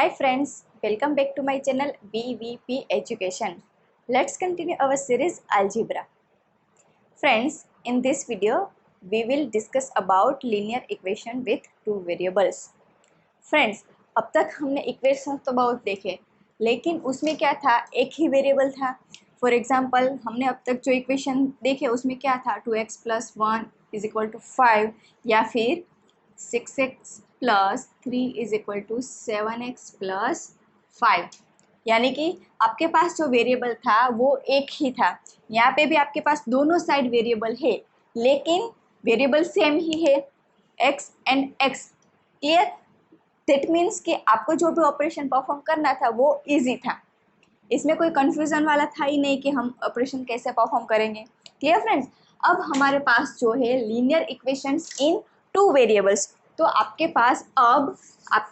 Hi friends, welcome back to my channel BVP Education. Let's continue our series Algebra. Friends, in this video, we will discuss about linear equation with two variables. Friends, अब तक हमने equation तो बहुत देखे, लेकिन उसमें क्या था, एक ही वेरिएबल था. फॉर एग्जाम्पल हमने अब तक जो इक्वेशन देखे उसमें क्या था, 2x + 1 = 5 या फिर 6x + 3 = 7x + 5. यानी कि आपके पास जो वेरिएबल था वो एक ही था. यहाँ पे भी आपके पास दोनों साइड वेरिएबल है, लेकिन वेरिएबल सेम ही है, x and x. Clear? That means कि आपको जो भी ऑपरेशन परफॉर्म करना था वो इजी था. इसमें कोई कन्फ्यूज़न वाला था ही नहीं कि हम ऑपरेशन कैसे परफॉर्म करेंगे. Clear friends? अब हमारे पास जो है लीनियर इक्वेशंस इन टू वेरिएबल्स. तो आपके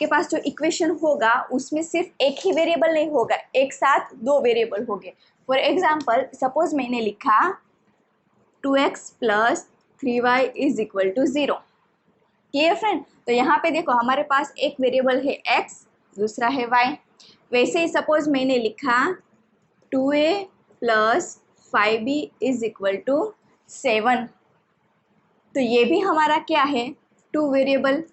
पास जो इक्वेशन होगा उसमें सिर्फ एक ही वेरिएबल नहीं होगा, एक साथ दो वेरिएबल होंगे. फॉर एग्जाम्पल सपोज मैंने लिखा 2x + 3y = 0. Clear friend? तो यहाँ पे देखो हमारे पास एक वेरिएबल है x, दूसरा है y. वैसे ही सपोज मैंने लिखा 2a + 5b = 7. तो ये भी हमारा क्या है, टू वेरिएबल.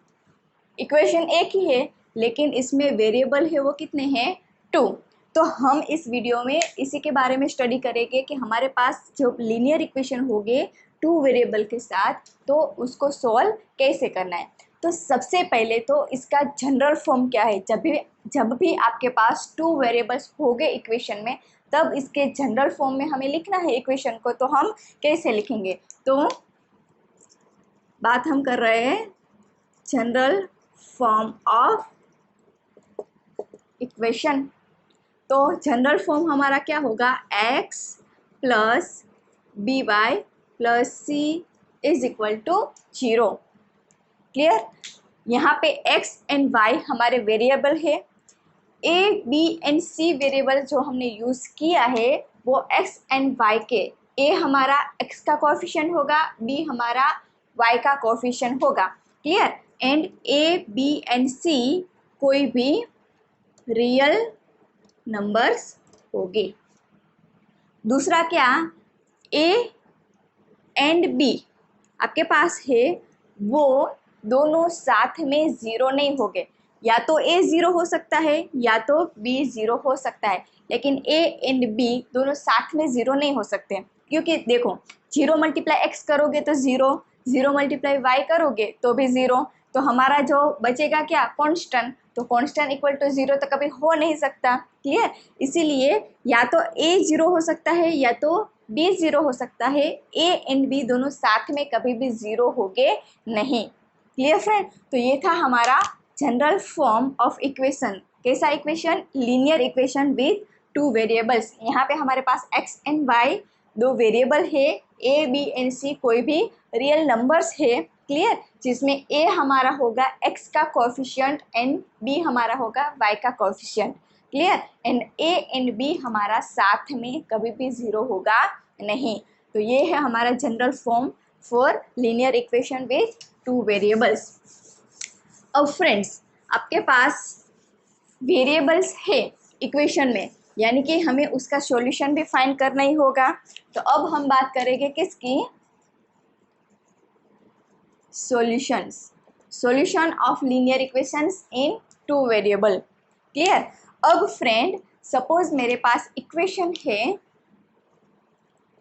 इक्वेशन एक ही है, लेकिन इसमें वेरिएबल है वो कितने हैं, 2. तो हम इस वीडियो में इसी के बारे में स्टडी करेंगे कि हमारे पास जो लीनियर इक्वेशन होंगे टू वेरिएबल के साथ, तो उसको सॉल्व कैसे करना है. तो सबसे पहले तो इसका जनरल फॉर्म क्या है. जब भी आपके पास टू वेरिएबल्स होंगे इक्वेशन में, तब इसके जनरल फॉर्म में हमें लिखना है इक्वेशन को. तो हम कैसे लिखेंगे, तो बात हम कर रहे हैं जनरल फॉर्म ऑफ इक्वेशन. तो जनरल फॉर्म हमारा क्या होगा, x + by + c = 0. क्लियर? यहाँ पे x एंड y हमारे वेरिएबल है. a, b and c variable जो हमने यूज़ किया है वो x एंड y के, a हमारा x का कोएफिशिएंट होगा, b हमारा y का कोएफिशिएंट होगा. Clear? And a, b and c कोई भी रियल नंबर्स होंगे. दूसरा क्या, a एंड b आपके पास है, वो दोनों साथ में ज़ीरो नहीं होंगे. या तो a 0 हो सकता है या तो b 0 हो सकता है, लेकिन a एंड b दोनों साथ में ज़ीरो नहीं हो सकते. क्योंकि देखो 0 × x करोगे तो 0, 0 × y करोगे तो भी 0. तो हमारा जो बचेगा क्या, कांस्टेंट. तो कांस्टेंट = 0 तो कभी हो नहीं सकता. क्लियर? इसीलिए या तो a 0 हो सकता है या तो b 0 हो सकता है. a एंड b दोनों साथ में कभी भी 0 होंगे नहीं. Clear friend? तो ये था हमारा जनरल फॉर्म ऑफ इक्वेशन. कैसा equation, linear equation with two variables. यहाँ पे हमारे पास x एंड y दो वेरिएबल है, a, b एंड c कोई भी रियल नंबर्स है. क्लियर? जिसमें a हमारा होगा x का कोएफिशिएंट एंड b हमारा होगा y का coefficient. Clear? And a and b हमारा साथ में कभी भी 0 होगा नहीं. तो ये है हमारा general form for linear equation with two variables. अब फ्रेंड्स, आपके पास वेरिएबल्स है इक्वेशन में, यानी कि हमें उसका सॉल्यूशन भी फाइंड करना ही होगा. तो अब हम बात करेंगे किसकी, solution of linear equations in two variable. Clear? अब फ्रेंड सपोज मेरे पास इक्वेशन है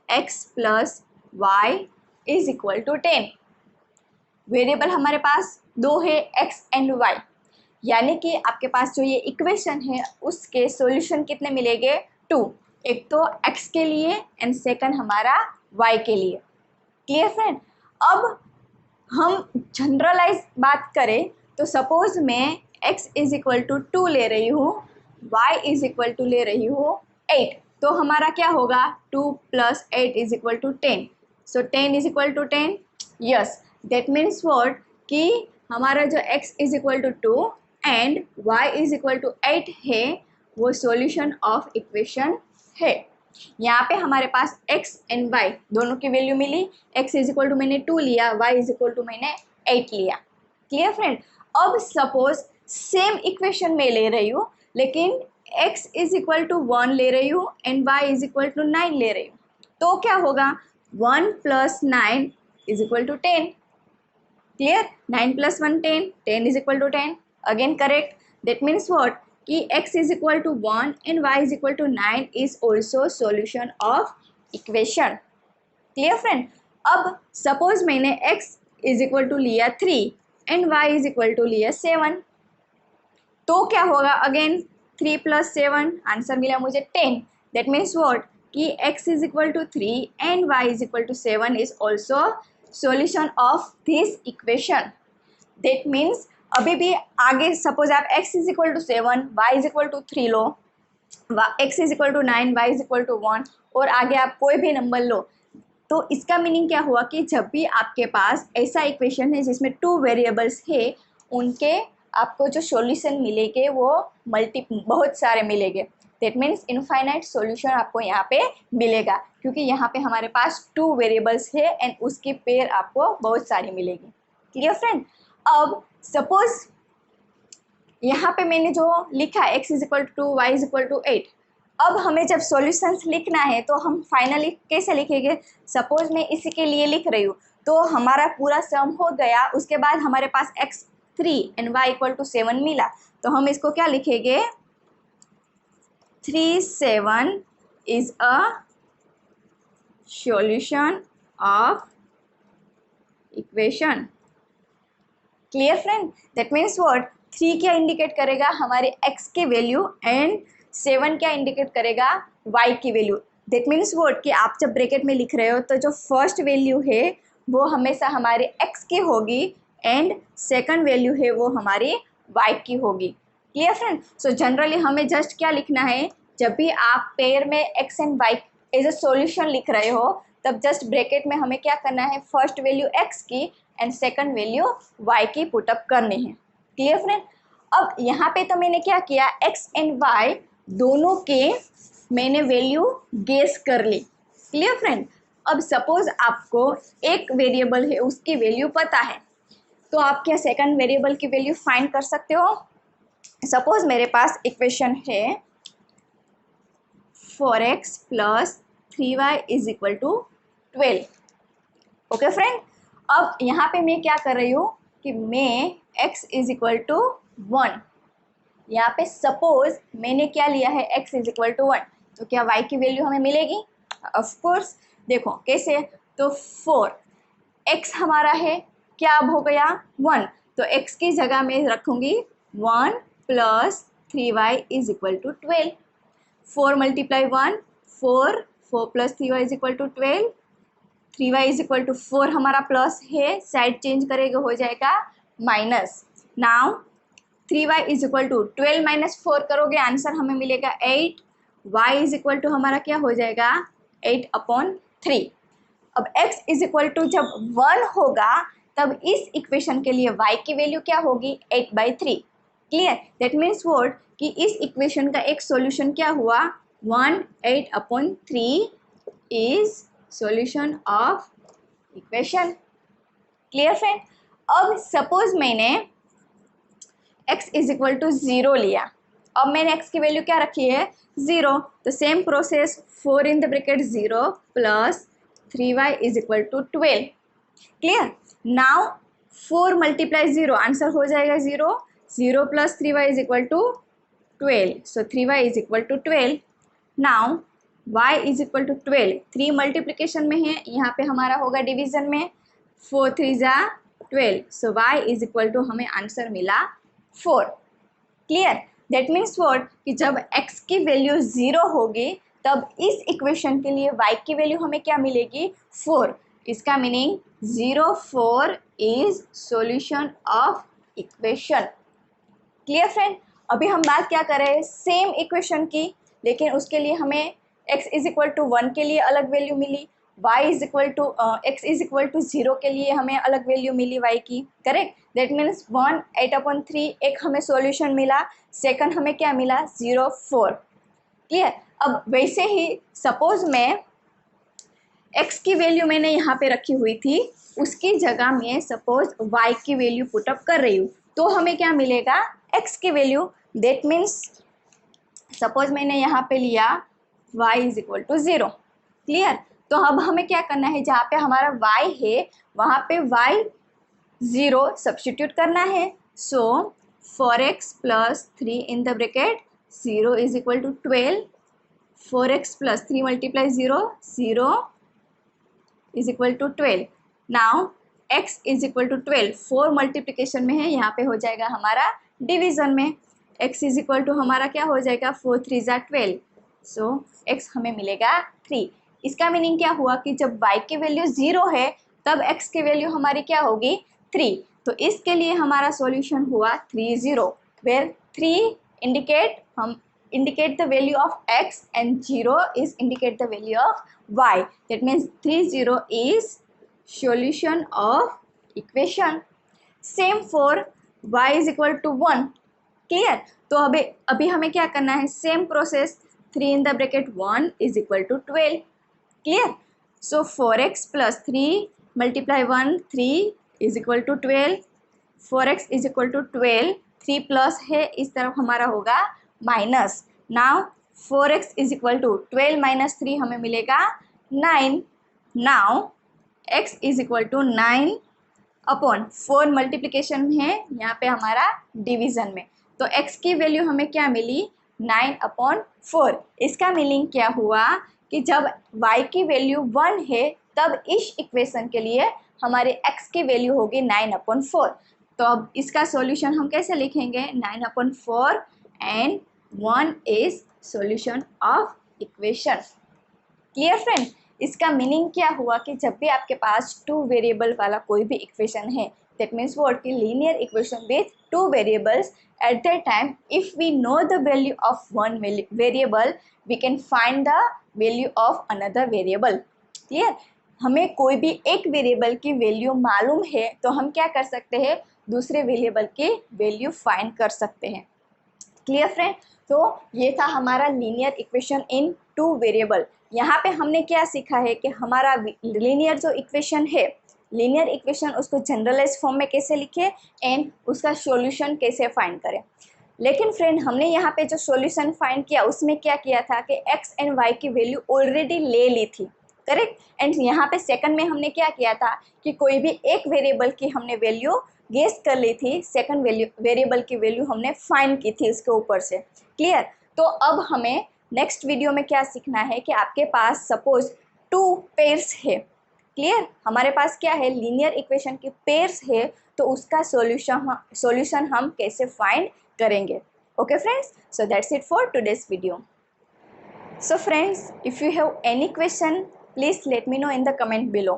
x + y = 10. वेरिएबल हमारे पास दो है, x एंड y. यानी कि आपके पास जो ये इक्वेशन है उसके सॉल्यूशन कितने मिलेंगे, 2. एक तो x के लिए एंड सेकंड हमारा y के लिए. Clear friend? अब हम जनरलाइज बात करें तो सपोज मैं x = 2 ले रही हूँ, y = ले रही हूँ 8. तो हमारा क्या होगा, 2 + 8 = 10. सो 10 = 10. यस, दैट मीन्स व्हाट, कि हमारा जो x = 2 एंड y = 8 है वो सॉल्यूशन ऑफ इक्वेशन है. यहाँ पे हमारे पास x एंड y दोनों की वैल्यू मिली. x मैंने 2 लिया, y मैंने 8 लिया. Clear friend? अब सपोज सेम इक्वेशन में ले रही हूँ, लेकिन x इज इक्वल टू 1 ले रही हूँ and y is equal to 9 ले रही हूँ, तो क्या होगा 1 plus 9 is equal to 10। Clear? 9 plus 1 10, 10 is equal to 10। Again correct. That means what कि x is equal to 1 and y is equal to 9 is also solution of equation. Clear friend? अब suppose मैंने x is equal to लिया 3 and y is equal to लिया 7, तो क्या होगा again 3 plus 7, answer मिला मुझे 10। दैट मीन्स व्हाट कि x is equal to 3 and y is equal to 7 is also solution of this equation. That means अभी भी आगे सपोज आप x is equal to 7, y is equal to 3 लो, x is equal to 9, y is equal to 1 और आगे आप कोई भी नंबर लो, तो इसका मीनिंग क्या हुआ कि जब भी आपके पास ऐसा इक्वेशन है जिसमें 2 वेरिएबल्स है, उनके आपको जो सॉल्यूशन मिलेंगे वो बहुत सारे मिलेंगे। दैट मीन्स इनफाइनाइट सॉल्यूशन आपको यहाँ पे मिलेगा, क्योंकि यहाँ पे हमारे पास 2 वेरिएबल्स है एंड उसकी पेयर आपको बहुत सारी मिलेगी। Clear friend? अब सपोज यहाँ पे मैंने जो लिखा x is equal to 2, y is equal to 8, अब हमें जब सॉल्यूशंस लिखना है तो हम फाइनली कैसे लिखेंगे? सपोज मैं इसी के लिए लिख रही हूँ, तो हमारा पूरा सम हो गया, उसके बाद हमारे पास x3 and y equal to 7 मिला, तो हम इसको क्या लिखेंगे? 3 7 is a solution of equation. Clear friend? That means what 3 क्या इंडिकेट करेगा? हमारे x की वैल्यू एंड 7 क्या इंडिकेट करेगा? y की वैल्यू। दैट मीन्स व्हाट कि आप जब ब्रैकेट में लिख रहे हो तो जो फर्स्ट वैल्यू है वो हमेशा हमारे x की होगी एंड सेकंड वैल्यू है वो हमारी y की होगी। Clear friend? सो जनरली हमें जस्ट क्या लिखना है, जब भी आप पेयर में x and y as a solution लिख रहे हो तब जस्ट ब्रैकेट में हमें क्या करना है, फर्स्ट वैल्यू x की एंड सेकंड वैल्यू y की पुटअप करनी है। Clear friend? अब यहाँ पे तो मैंने क्या किया, x एंड y दोनों के मैंने वैल्यू गेस कर ली। Clear friend? अब सपोज आपको एक वेरिएबल है उसकी वैल्यू पता है, तो आप क्या सेकंड वेरिएबल की वैल्यू फाइंड कर सकते हो? सपोज मेरे पास इक्वेशन है 4x plus 3y is equal to 12। Okay friend? अब यहाँ पे मैं क्या कर रही हूँ कि मैं x इज इक्वल टू 1, यहाँ पे सपोज मैंने क्या लिया है, x इज इक्वल टू 1, तो क्या y की वैल्यू हमें मिलेगी? Of course. देखो कैसे, तो 4x हमारा है, क्या अब हो गया 1, तो x की जगह मैं रखूँगी 1 plus 3y is equal to 12। 4 multiply 1 4, 4 plus 3y is equal to 12, 3y is equal to 4 हमारा प्लस है, साइड चेंज करेगा हो जाएगा minus. Now 3y is equal to 12 minus 4 करोगे आंसर हमें मिलेगा 8, y इज इक्वल टू हमारा क्या हो जाएगा 8/3। अब x इज इक्वल टू जब 1 होगा तब इस इक्वेशन के लिए y की वैल्यू क्या होगी 8/3। क्लियर? दैट मीन्स व्हाट कि इस इक्वेशन का एक सॉल्यूशन क्या हुआ 8/3 is solution of equation. Clear friend? अब सपोज मैंने x इज इक्वल टू 0 लिया, अब मैंने x की वैल्यू क्या रखी है 0, तो same process 4 in the bracket 0 plus 3y is equal to 12। Clear? Now 4 multiply 0 answer हो जाएगा 0, 0 plus 3y is equal to 12, so 3y is equal to 12। Now y is equal to 12, 3 multiplication में है, यहाँ पे हमारा होगा डिवीजन में, 4 3 जा 12, सो y इज इक्वल टू हमें आंसर मिला 4। क्लियर? दैट मीन्स व्हाट कि जब x की वैल्यू 0 होगी तब इस इक्वेशन के लिए y की वैल्यू हमें क्या मिलेगी 4। इसका meaning 0 4 is solution of equation. Clear friend? अभी हम बात क्या कर रहे हैं सेम इक्वेशन की, लेकिन उसके लिए हमें x इज इक्वल टू 1 के लिए अलग वैल्यू मिली, y is equal to x is equal to 0 के लिए हमें अलग वैल्यू मिली y की। करेक्ट? दैट मीन्स 1 8/3 एक हमें सॉल्यूशन मिला, सेकंड हमें क्या मिला 0 4। क्लियर? अब वैसे ही सपोज मैं x की वैल्यू मैंने यहाँ पे रखी हुई थी, उसकी जगह में सपोज y की वैल्यू पुटअप कर रही हूँ, तो हमें क्या मिलेगा x की वैल्यू, दैट मीन्स सपोज मैंने यहाँ पे लिया y is equal to 0। Clear? तो अब हमें क्या करना है, जहाँ पे हमारा y है वहाँ पे y 0 सब्स्टिट्यूट करना है। So 4x plus 3 in the bracket 0 is equal to 12, 4x plus 3 multiply 0, 0 is equal to 12। Now x is equal to 12, 4 multiplication में है, यहाँ पे हो जाएगा हमारा डिवीजन में। x इज इक्वल टू हमारा क्या हो जाएगा, 4 3 ज़ा 12, सो x हमें मिलेगा 3। इसका मीनिंग क्या हुआ कि जब y की वैल्यू 0 है तब x की वैल्यू हमारी क्या होगी, 3। तो इसके लिए हमारा सॉल्यूशन हुआ 3 0, where 3 indicate the value of x and 0 is indicate the value of y. That means 3 0 is solution of equation. Same for y is equal to 1. Clear? तो अभी हमें क्या करना है, same process, 3 in the bracket 1 is equal to 12. Clear? So 4x plus 3 multiply 1, 3 is equal to 12. 4x is equal to 12, 3 plus है इस तरफ हमारा होगा minus. Now 4x is equal to 12 minus 3 हमें मिलेगा 9। Now x is equal to 9 upon 4 multiplication है यहाँ पे हमारा डिवीजन में, तो x की वैल्यू हमें क्या मिली, 9 अपॉन 4। इसका मीनिंग क्या हुआ कि जब y की वैल्यू 1 है तब इस इक्वेशन के लिए हमारे x की वैल्यू होगी 9 अपॉन 4। तो अब इसका सॉल्यूशन हम कैसे लिखेंगे, 9 upon 4 and 1 is solution of equation. Clear friend? इसका मीनिंग क्या हुआ कि जब भी आपके पास 2 वेरिएबल वाला कोई भी इक्वेशन है, दैट मीन्स व्हाट की linear equation with 2 variables, at that time if we know the value of one variable we can find the value of another variable. Clear? हमें कोई भी एक वेरिएबल की वैल्यू मालूम है तो हम क्या कर सकते हैं, दूसरे वेरिएबल की वैल्यू फाइंड कर सकते हैं। Clear friend? तो ये था हमारा लीनियर इक्वेशन इन 2 वेरिएबल। यहाँ पे हमने क्या सीखा है कि हमारा लीनियर जो इक्वेशन है, लीनियर इक्वेशन उसको जनरलाइज फॉर्म में कैसे लिखे एंड उसका सॉल्यूशन कैसे फाइंड करें। लेकिन फ्रेंड हमने यहाँ पे जो सॉल्यूशन फाइंड किया उसमें क्या किया था कि x एंड y की वैल्यू ऑलरेडी ले ली थी, करेक्ट? एंड यहाँ पे सेकंड में हमने क्या किया था कि कोई भी एक वेरिएबल की हमने वैल्यू गेस कर ली थी, सेकंड वेरिएबल की वैल्यू हमने फाइंड की थी उसके ऊपर से। क्लियर? तो अब हमें नेक्स्ट वीडियो में क्या सीखना है कि आपके पास सपोज 2 पेयर्स है। क्लियर? हमारे पास क्या है, लीनियर इक्वेशन की पेयर्स है, तो उसका सॉल्यूशन हम कैसे फाइंड करेंगे। Okay friends, so that's it for today's video. So friends, if you have any question, please let me know in the comment below.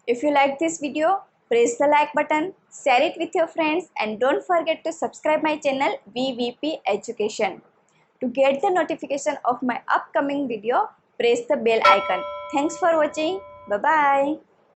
If you like this video, press the like button, share it with your friends and don't forget to subscribe my channel VVP Education. To get the notification of my upcoming video, press the bell icon. Thanks for watching. Bye bye.